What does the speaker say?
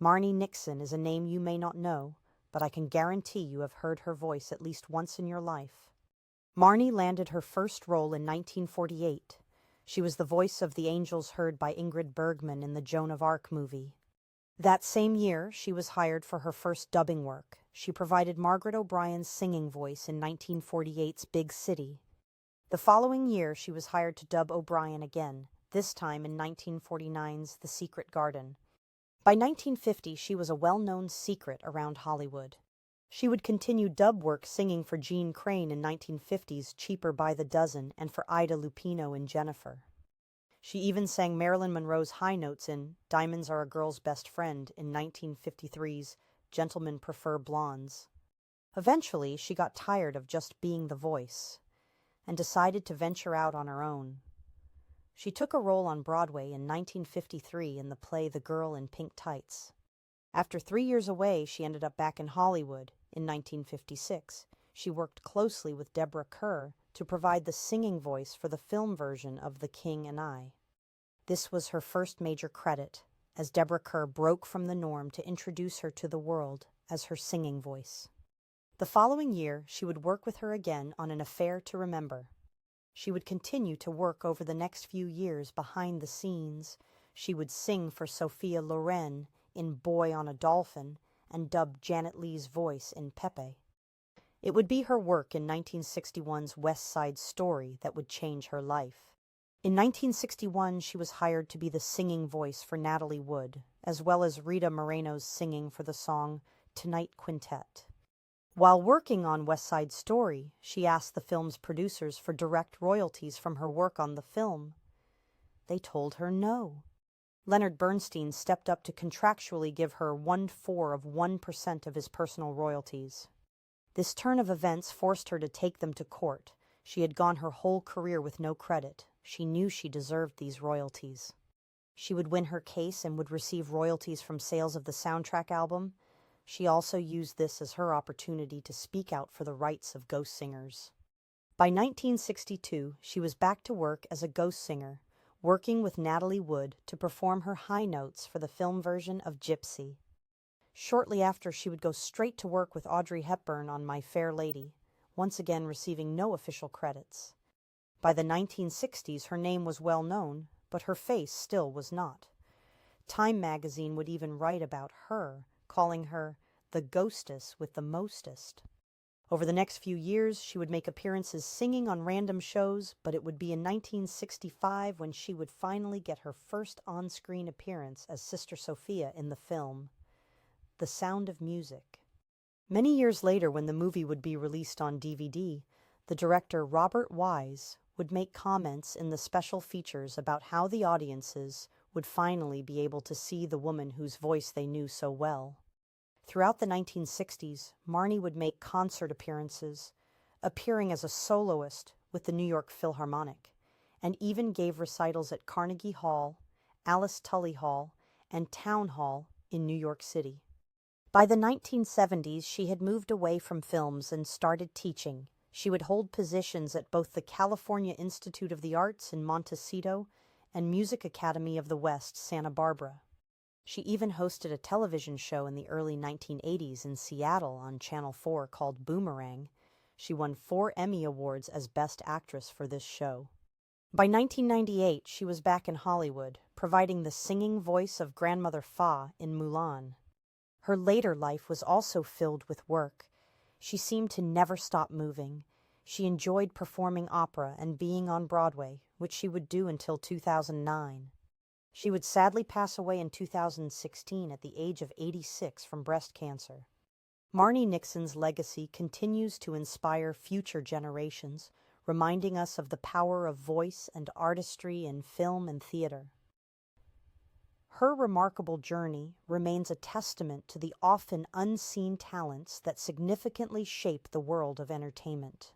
Marni Nixon is a name you may not know, but I can guarantee you have heard her voice at least once in your life. Marni landed her first role in 1948. She was the voice of the angels heard by Ingrid Bergman in the Joan of Arc movie. That same year, she was hired for her first dubbing work. She provided Margaret O'Brien's singing voice in 1948's Big City. The following year, she was hired to dub O'Brien again, this time in 1949's The Secret Garden. By 1950, she was a well-known secret around Hollywood. She would continue dub work singing for Jean Crane in 1950's Cheaper by the Dozen and for Ida Lupino in Jennifer. She even sang Marilyn Monroe's high notes in Diamonds Are a Girl's Best Friend in 1953's Gentlemen Prefer Blondes. Eventually, she got tired of just being the voice and decided to venture out on her own. She took a role on Broadway in 1953 in the play The Girl in Pink Tights. After 3 years away, she ended up back in Hollywood in 1956. She worked closely with Deborah Kerr to provide the singing voice for the film version of The King and I. This was her first major credit, as Deborah Kerr broke from the norm to introduce her to the world as her singing voice. The following year, she would work with her again on An Affair to Remember. She would continue to work over the next few years behind the scenes. She would sing for Sophia Loren in Boy on a Dolphin and dub Janet Leigh's voice in Pepe. It would be her work in 1961's West Side Story that would change her life. In 1961, she was hired to be the singing voice for Natalie Wood, as well as Rita Moreno's singing for the song Tonight Quintet. While working on West Side Story, she asked the film's producers for direct royalties from her work on the film. They told her no. Leonard Bernstein stepped up to contractually give her 1/4% of his personal royalties. This turn of events forced her to take them to court. She had gone her whole career with no credit. She knew she deserved these royalties. She would win her case and would receive royalties from sales of the soundtrack album. She also used this as her opportunity to speak out for the rights of ghost singers. By 1962, she was back to work as a ghost singer, working with Natalie Wood to perform her high notes for the film version of Gypsy. Shortly after, she would go straight to work with Audrey Hepburn on My Fair Lady, once again receiving no official credits. By the 1960s, her name was well known, but her face still was not. Time magazine would even write about her, calling her the ghostess with the mostest. Over the next few years, she would make appearances singing on random shows, but it would be in 1965 when she would finally get her first on-screen appearance as Sister Sophia in the film The Sound of Music. Many years later, when the movie would be released on DVD, the director Robert Wise would make comments in the special features about how the audiences would finally be able to see the woman whose voice they knew so well. Throughout the 1960s, Marni would make concert appearances, appearing as a soloist with the New York Philharmonic, and even gave recitals at Carnegie Hall, Alice Tully Hall, and Town Hall in New York City. By the 1970s, she had moved away from films and started teaching. She would hold positions at both the California Institute of the Arts in Montecito and Music Academy of the West, Santa Barbara. She even hosted a television show in the early 1980s in Seattle on Channel 4 called Boomerang. She won 4 Emmy Awards as Best Actress for this show. By 1998, she was back in Hollywood, providing the singing voice of Grandmother Fa in Mulan. Her later life was also filled with work. She seemed to never stop moving. She enjoyed performing opera and being on Broadway, which she would do until 2009. She would sadly pass away in 2016 at the age of 86 from breast cancer. Marni Nixon's legacy continues to inspire future generations, reminding us of the power of voice and artistry in film and theater. Her remarkable journey remains a testament to the often unseen talents that significantly shape the world of entertainment.